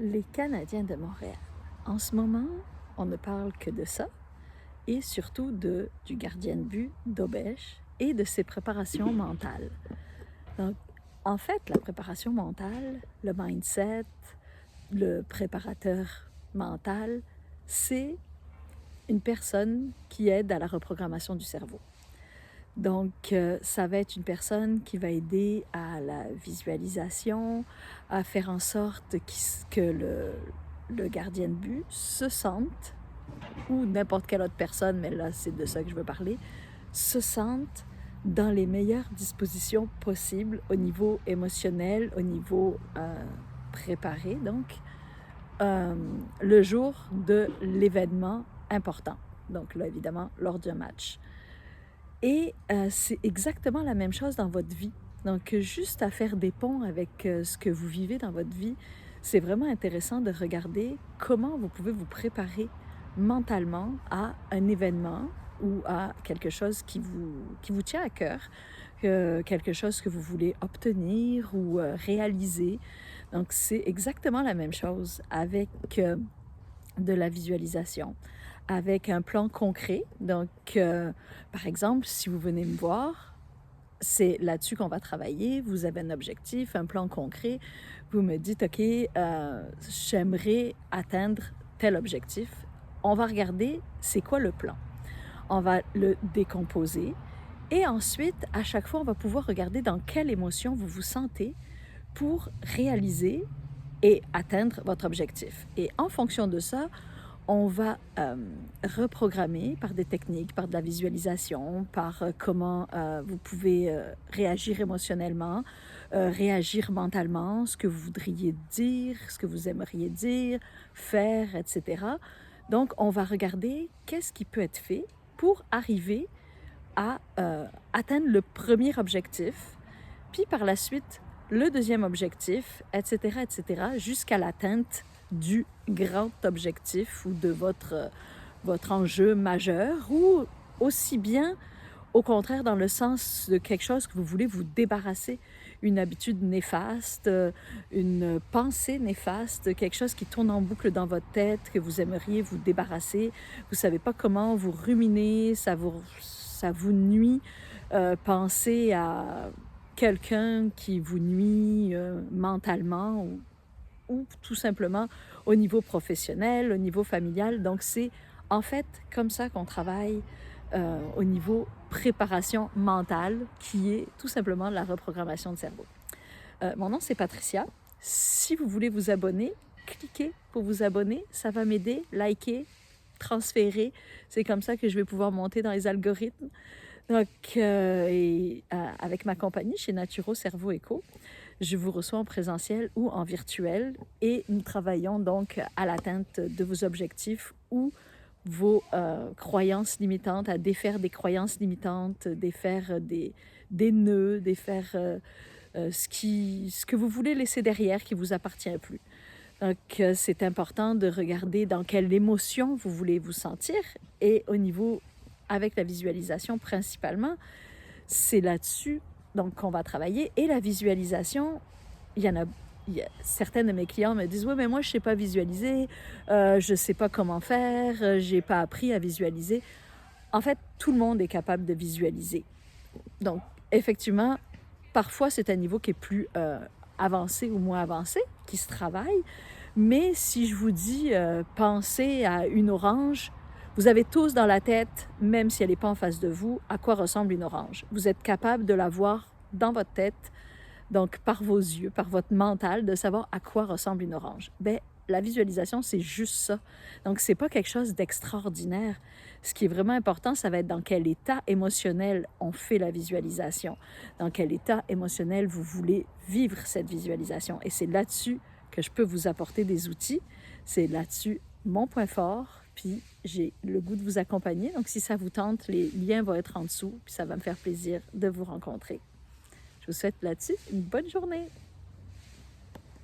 Les Canadiens de Montréal. En ce moment, on ne parle que de ça et surtout du gardien de but, d'Aubèche, et de ses préparations mentales. Donc, en fait, la préparation mentale, le mindset, le préparateur mental, c'est une personne qui aide à la reprogrammation du cerveau. Donc, ça va être une personne qui va aider à la visualisation, à faire en sorte que le gardien de but se sente, ou n'importe quelle autre personne, mais là, c'est de ça que je veux parler, se sente dans les meilleures dispositions possibles au niveau émotionnel, au niveau préparé, donc, le jour de l'événement important. Donc là, évidemment, lors d'un match. Et c'est exactement la même chose dans votre vie. Donc, juste à faire des ponts avec ce que vous vivez dans votre vie, c'est vraiment intéressant de regarder comment vous pouvez vous préparer mentalement à un événement ou à quelque chose qui vous tient à cœur, quelque chose que vous voulez obtenir ou réaliser. Donc, c'est exactement la même chose avec de la visualisation, avec un plan concret. Donc, par exemple, si vous venez me voir, c'est là-dessus qu'on va travailler. Vous avez un objectif, un plan concret. Vous me dites, OK, j'aimerais atteindre tel objectif. On va regarder c'est quoi le plan. On va le décomposer. Et ensuite, à chaque fois, on va pouvoir regarder dans quelle émotion vous vous sentez pour réaliser et atteindre votre objectif. Et en fonction de ça, on va reprogrammer par des techniques, par de la visualisation, par comment vous pouvez réagir émotionnellement, réagir mentalement, ce que vous voudriez dire, ce que vous aimeriez dire, faire, etc. Donc, on va regarder qu'est-ce qui peut être fait pour arriver à atteindre le premier objectif, puis par la suite, le deuxième objectif, etc., etc., jusqu'à l'atteinte du grand objectif ou de votre enjeu majeur, ou aussi bien, au contraire, dans le sens de quelque chose que vous voulez vous débarrasser, une habitude néfaste, une pensée néfaste, quelque chose qui tourne en boucle dans votre tête, que vous aimeriez vous débarrasser. Vous ne savez pas comment, vous ruminez, ça vous nuit. Pensez à quelqu'un qui vous nuit mentalement ou tout simplement au niveau professionnel, au niveau familial. Donc, c'est en fait comme ça qu'on travaille au niveau préparation mentale, qui est tout simplement la reprogrammation de cerveau. Mon nom, c'est Patricia. Si vous voulez vous abonner, cliquez pour vous abonner. Ça va m'aider. Likez, transférer. C'est comme ça que je vais pouvoir monter dans les algorithmes. Donc, avec ma compagnie chez Naturo Cerveau Éco, je vous reçois en présentiel ou en virtuel et nous travaillons donc à l'atteinte de vos objectifs ou vos croyances limitantes, à défaire des croyances limitantes, défaire des nœuds, défaire ce que vous voulez laisser derrière qui ne vous appartient plus. Donc, c'est important de regarder dans quelle émotion vous voulez vous sentir et au niveau, avec la visualisation principalement, c'est là-dessus donc qu'on va travailler. Et la visualisation, certains de mes clients me disent « Oui, mais moi, je ne sais pas visualiser, je ne sais pas comment faire, je n'ai pas appris à visualiser. » En fait, tout le monde est capable de visualiser. Donc, effectivement, parfois, c'est un niveau qui est plus avancé ou moins avancé, qui se travaille. Mais si je vous dis pensez à une orange, vous avez tous dans la tête, même si elle n'est pas en face de vous, à quoi ressemble une orange. Vous êtes capable de la voir dans votre tête, donc par vos yeux, par votre mental, de savoir à quoi ressemble une orange. Bien, la visualisation, c'est juste ça. Donc, ce n'est pas quelque chose d'extraordinaire. Ce qui est vraiment important, ça va être dans quel état émotionnel on fait la visualisation, dans quel état émotionnel vous voulez vivre cette visualisation. Et c'est là-dessus que je peux vous apporter des outils. C'est là-dessus mon point fort, puis j'ai le goût de vous accompagner. Donc, si ça vous tente, les liens vont être en dessous, puis ça va me faire plaisir de vous rencontrer. Je vous souhaite là-dessus une bonne journée.